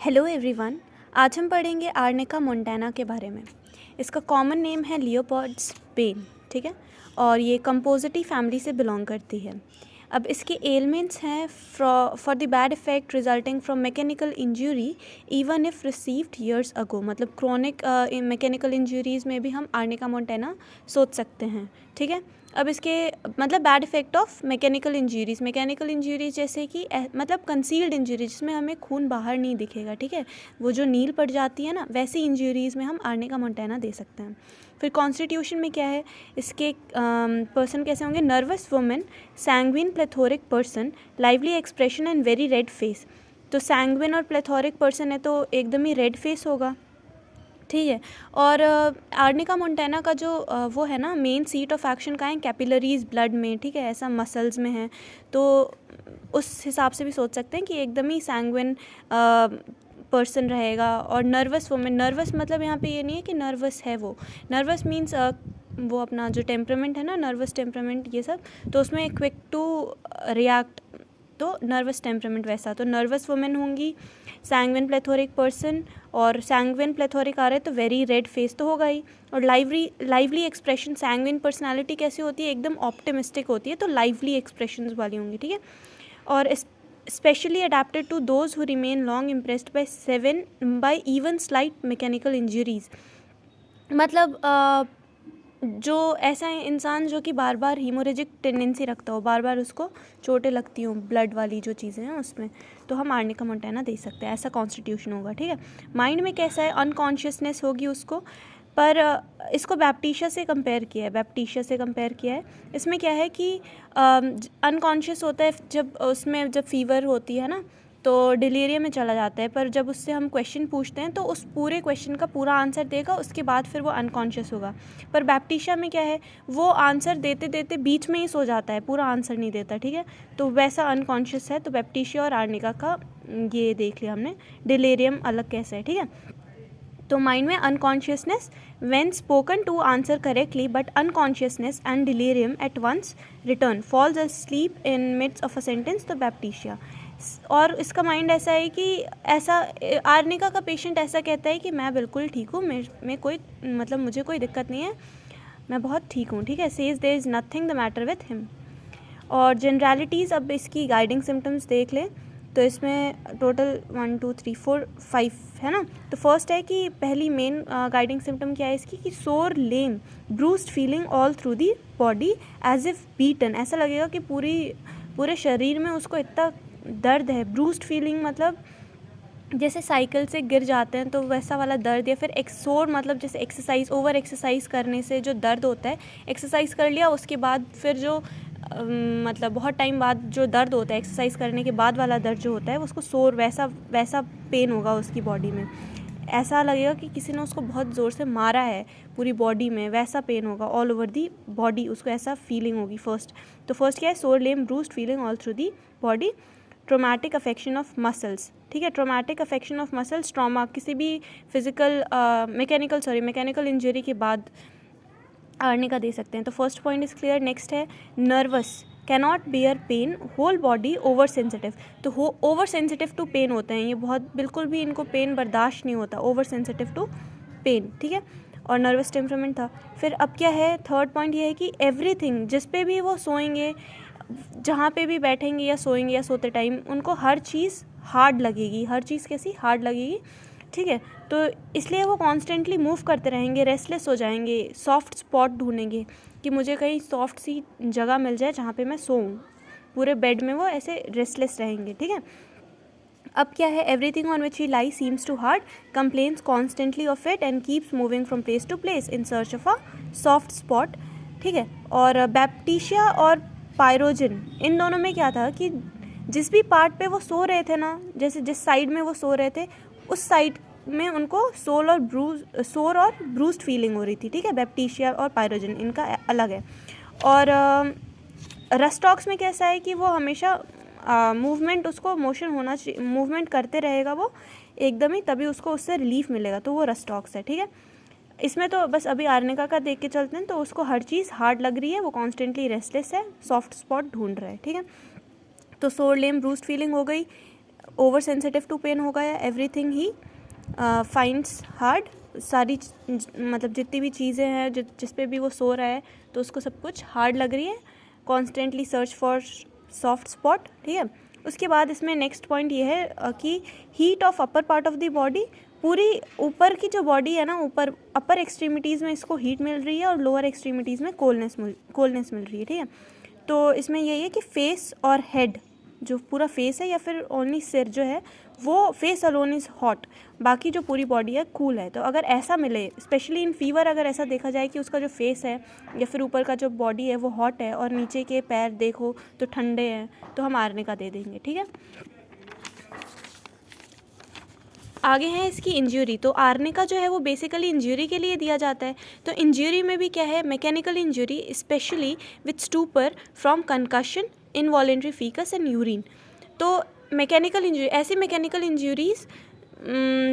Hello everyone. आज हम पढ़ेंगे आर्निका मोंटाना के बारे में। इसका कॉमन नेम है लियोपोल्ड्स पेन, ठीक है, और ये कंपोजिटी फैमिली से बिलोंग करती है। अब इसके एलिमेंट्स हैं for the bad effect resulting from mechanical injury even if received years ago, मतलब क्रॉनिक मैकेनिकल इंजरीज़ में भी हम आर्निका मोंटाना सोच सकते हैं, ठीक है। अब इसके मतलब bad effect of mechanical injuries जैसे कि मतलब कंसील्ड इंजरी जिसमें हमें खून बाहर नहीं दिखेगा, ठीक है, वो जो नील पड़ जाती है ना, वैसी इंजरीज़ में हम आर्निका मोंटाना दे सकते हैं। फिर कॉन्स्टिट्यूशन में क्या है, इसके पर्सन कैसे होंगे, nervous women, sanguine plethoric person, lively expression and very red face. तो सैंग्विन और प्लेथोरिक पर्सन है तो एकदम ही रेड फेस होगा, ठीक है। और आर्निका मोंटाना का जो वो है ना, मेन सीट ऑफ एक्शन का है कैपिलरीज ब्लड में, ठीक है, ऐसा मसल्स में है, तो उस हिसाब से भी सोच सकते हैं कि एकदम ही सैंग्विन पर्सन रहेगा। और नर्वस वुमेन, नर्वस मतलब यहाँ पे ये नहीं है कि नर्वस है वो, नर्वस मीन्स वो अपना जो टेम्परामेंट है ना, नर्वस टेम्परामेंट ये सब, तो उसमें क्विक टू रिएक्ट, तो नर्वस टेम्परामेंट वैसा, तो नर्वस वुमेन होंगी, सैंग्विन प्लेथोरिक पर्सन, और सैंग्विन प्लेथोरिक आ रहे तो वेरी रेड फेस तो होगा ही, और लाइवली एक्सप्रेशन, सैंग्विन पर्सनालिटी कैसी होती है, एकदम ऑप्टिमिस्टिक होती है, तो लाइवली एक्सप्रेशंस वाली होंगी, ठीक है। और specially adapted to those who remain long impressed by even slight mechanical injuries, मतलब जो ऐसा इंसान जो कि बार बार हीमोरेजिक टेंडेंसी रखता हो, बार बार उसको चोटें लगती हों ब्लड वाली जो चीज़ें हैं उसमें, तो हम आर्निका मोंटाना दे सकते हैं, ऐसा कॉन्स्टिट्यूशन होगा, ठीक है। माइंड में कैसा है, अनकॉन्शियसनेस होगी उसको, पर इसको बैप्टिशिया से कंपेयर किया है। इसमें क्या है कि अनकॉन्शियस होता है जब उसमें जब फीवर होती है ना, तो डिलीरियम में चला जाता है, पर जब उससे हम क्वेश्चन पूछते हैं तो उस पूरे क्वेश्चन का पूरा आंसर देगा, उसके बाद फिर वो अनकॉन्शियस होगा। पर बैप्टिशिया में क्या है, वो आंसर देते देते बीच में ही सो जाता है, पूरा आंसर नहीं देता, ठीक है, तो वैसा अनकॉन्शियस है। तो बैप्टिशिया और आर्निका का ये देख लिया हमने, डिलीरियम अलग कैसा है, ठीक है। तो माइंड में unconsciousness when spoken to answer correctly, but unconsciousness and delirium at once return, falls asleep in midst of a sentence, तो बैप्टिशिया। और इसका माइंड ऐसा है कि ऐसा, आर्निका का पेशेंट ऐसा कहता है कि मैं बिल्कुल ठीक हूँ, मैं कोई मतलब मुझे कोई दिक्कत नहीं है, मैं बहुत ठीक हूँ, ठीक है, says there is nothing the matter with him. और जनरलिटीज़, अब इसकी गाइडिंग सिम्टम्स देख लें, तो इसमें टोटल 1 2 3 4 5 है ना। तो फर्स्ट है कि पहली मेन गाइडिंग सिम्टम क्या है इसकी, कि sore lame bruised feeling all through the body as if beaten, ऐसा लगेगा कि पूरे शरीर में उसको इतना दर्द है। ब्रूस्ड फीलिंग मतलब जैसे साइकिल से गिर जाते हैं तो वैसा वाला दर्द, या फिर एक्सोर मतलब जैसे ओवर एक्सरसाइज करने से जो दर्द होता है, एक्सरसाइज कर लिया उसके बाद फिर जो मतलब बहुत टाइम बाद जो दर्द होता है, एक्सरसाइज करने के बाद वाला दर्द जो होता है, उसको सोर, वैसा पेन होगा उसकी बॉडी में, ऐसा लगेगा कि किसी ने उसको बहुत ज़ोर से मारा है पूरी बॉडी में, वैसा पेन होगा ऑल ओवर दी बॉडी, उसको ऐसा फीलिंग होगी। फर्स्ट क्या है, sore lame bruised feeling all through the body. Traumatic affection of muscles, ठीक है, traumatic affection of muscles, trauma किसी भी फिजिकल मैकेनिकल इंजरी के बाद आर्निका दे सकते हैं। तो first point is clear. Next है nervous, cannot bear pain, whole body over sensitive, तो ओवर सेंसिटिव टू पेन होते हैं ये, बहुत बिल्कुल भी इनको पेन बर्दाश्त नहीं होता, ओवर सेंसिटिव टू पेन, ठीक है, और नर्वस टेम्परामेंट था। फिर अब क्या है, थर्ड पॉइंट ये है कि एवरीथिंग, जिस पे भी वो सोएंगे, जहाँ पे भी बैठेंगे या सोएंगे या सोते टाइम, उनको हर चीज़ हार्ड लगेगी, हर चीज़ कैसी हार्ड लगेगी, ठीक है। तो इसलिए वो कॉन्स्टेंटली मूव करते रहेंगे, रेस्टलेस हो जाएंगे, सॉफ्ट स्पॉट ढूंढेंगे कि मुझे कहीं सॉफ्ट सी जगह मिल जाए जहाँ पे मैं सोऊं, पूरे बेड में वो ऐसे रेस्टलेस रहेंगे, ठीक है। अब क्या है, everything on which he lie seems too hard, complains constantly of it and keeps moving from place to place in search of a soft spot, ठीक है। और बैप्टिशिया और पायरोजिन, इन दोनों में क्या था कि जिस भी पार्ट पे वो सो रहे थे ना, जैसे जिस साइड में वो सो रहे थे, उस साइड में उनको सोर और ब्रूस्ड फीलिंग हो रही थी, ठीक है। बैप्टिशिया और पायरोजिन इनका अलग है। और रस्टॉक्स में कैसा है कि वो हमेशा मूवमेंट, उसको मोशन होना चाहिए, मूवमेंट करते रहेगा वो एकदम ही, तभी उसको उससे रिलीफ मिलेगा, तो वो रस्टॉक्स है, ठीक है। इसमें तो बस अभी आर्निका का देख के चलते हैं, तो उसको हर चीज़ हार्ड लग रही है, वो कॉन्स्टेंटली रेस्टलेस है, सॉफ्ट स्पॉट ढूंढ रहा है, ठीक है। तो सोर लेम ब्रूस्ड फीलिंग हो गई, ओवर सेंसिटिव टू पेन होगा या एवरीथिंग ही फाइंड्स हार्ड, सारी मतलब जितनी भी चीज़ें हैं जिस पे भी वो सो रहा है तो उसको सब कुछ हार्ड लग रही है, constantly search for soft spot, ठीक है। उसके बाद इसमें नेक्स्ट पॉइंट ये है कि heat of upper part of the body, पूरी ऊपर की जो बॉडी है ना, ऊपर अपर एक्सट्रीमिटीज़ में इसको हीट मिल रही है और लोअर एक्सट्रीमिटीज़ में कोल्डनेस मिल रही है, ठीक है। तो इसमें यही है कि फेस और हेड, जो पूरा फेस है या फिर ओनली सिर जो है वो फेस अलोन इज़ हॉट, बाकी जो पूरी बॉडी है कूल है। तो अगर ऐसा मिले, स्पेशली इन फीवर, अगर ऐसा देखा जाए कि उसका जो फेस है या फिर ऊपर का जो बॉडी है वो हॉट है और नीचे के पैर देखो तो ठंडे हैं, तो हम आर्निका दे देंगे, ठीक है। आगे है इसकी इंजरी। तो आर्निका जो है वो बेसिकली इंजरी के लिए दिया जाता है। तो इंजरी में भी क्या है, mechanical injury specially with stupor from concussion, involuntary faeces and urine. तो मैकेनिकल इंजरी, ऐसी मैकेनिकल इंजरीज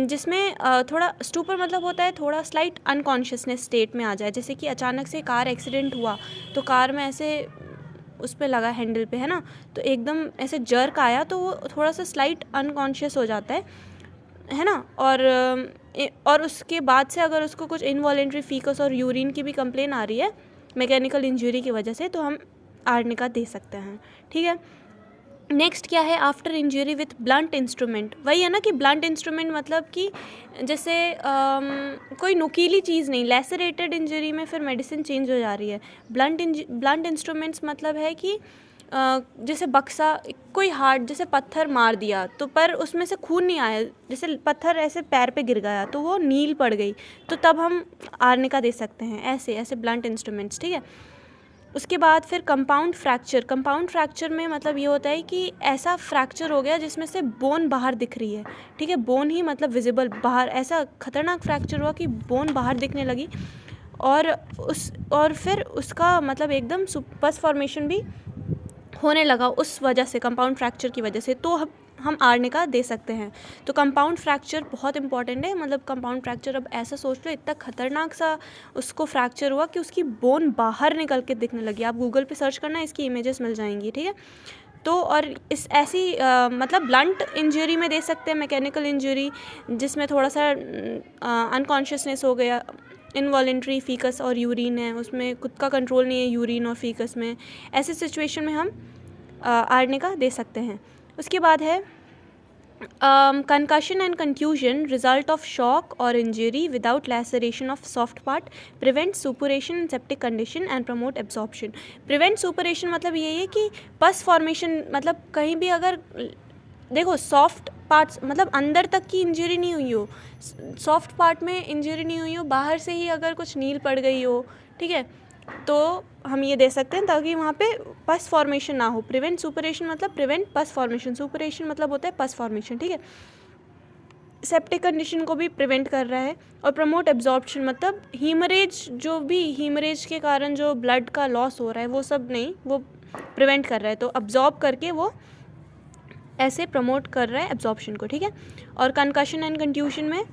जिसमें थोड़ा स्टूपर मतलब होता है थोड़ा स्लाइट अनकॉन्शियसनेस स्टेट में आ जाए, जैसे कि अचानक से कार एक्सीडेंट हुआ तो कार में ऐसे उस पर लगा हैंडल पे, है ना, तो एकदम ऐसे जर्क आया तो वो थोड़ा सा स्लाइट अनकॉन्शियस हो जाता है ना। और उसके बाद से अगर उसको कुछ इनवॉलेंट्री फीकस और यूरिन की भी कंप्लेन आ रही है मैकेनिकल इंजरी की वजह से, तो हम आर्निका दे सकते हैं, ठीक है। नेक्स्ट क्या है, after injury with blunt instrument. वही है ना कि ब्लंट इंस्ट्रूमेंट मतलब कि जैसे कोई नुकीली चीज़ नहीं, लैसरेटेड इंजरी में फिर मेडिसिन चेंज हो जा रही है। ब्लंट इंस्ट्रूमेंट्स मतलब है कि जैसे बक्सा, कोई हार्ड जैसे पत्थर मार दिया तो पर उसमें से खून नहीं आया, जैसे पत्थर ऐसे पैर पे गिर गया तो वो नील पड़ गई, तो तब हम आर्निका दे सकते हैं, ऐसे ब्लंट इंस्ट्रूमेंट्स, ठीक है। उसके बाद फिर कंपाउंड फ्रैक्चर में मतलब ये होता है कि ऐसा फ्रैक्चर हो गया जिसमें से बोन बाहर दिख रही है, ठीक है, बोन ही मतलब विजिबल बाहर, ऐसा खतरनाक फ्रैक्चर हुआ कि बोन बाहर दिखने लगी और फिर उसका मतलब एकदम पस फॉर्मेशन भी होने लगा उस वजह से, कंपाउंड फ्रैक्चर की वजह से, तो हम आर्निका दे सकते हैं। तो कंपाउंड फ्रैक्चर बहुत इंपॉर्टेंट है, मतलब कंपाउंड फ्रैक्चर, अब ऐसा सोच लो इतना खतरनाक सा उसको फ्रैक्चर हुआ कि उसकी बोन बाहर निकल के दिखने लगी। आप गूगल पे सर्च करना, इसकी इमेजेस मिल जाएंगी, ठीक है। तो और इस ऐसी मतलब ब्लंट इंजरी में दे सकते हैं, मैकेनिकल इंजरी जिसमें थोड़ा सा अनकॉन्शियसनेस हो गया, इनवॉलेंट्री फीकस और यूरिन है, उसमें खुद का कंट्रोल नहीं है यूरिन और फीकस में, ऐसे सिचुएशन में हम आर्निका दे सकते हैं। उसके बाद है concussion and contusion result of shock or injury without laceration of soft part, prevent suppuration in septic condition and promote absorption। prevent suppuration मतलब ये है कि पस फॉर्मेशन, मतलब कहीं भी अगर देखो सॉफ्ट पार्ट्स मतलब अंदर तक की इंजरी नहीं हुई हो, सॉफ्ट पार्ट में इंजरी नहीं हुई हो, बाहर से ही अगर कुछ नील पड़ गई हो, ठीक है, तो हम ये दे सकते हैं ताकि वहाँ पे पस फॉर्मेशन ना हो। प्रिवेंट सुपरेशन मतलब प्रिवेंट पस फॉर्मेशन, सुपरेशन मतलब होता है पस फॉर्मेशन, ठीक है। सेप्टिक कंडीशन को भी प्रिवेंट कर रहा है। और प्रमोट एब्जॉर्प्शन मतलब हीमरेज, जो भी हीमरेज के कारण जो ब्लड का लॉस हो रहा है वो सब नहीं, वो प्रिवेंट कर रहा है, तो अब्जॉर्ब करके वो ऐसे प्रमोट कर रहा है एब्जॉर्प्शन को, ठीक है। और कंकशन एंड कंट्यूशन में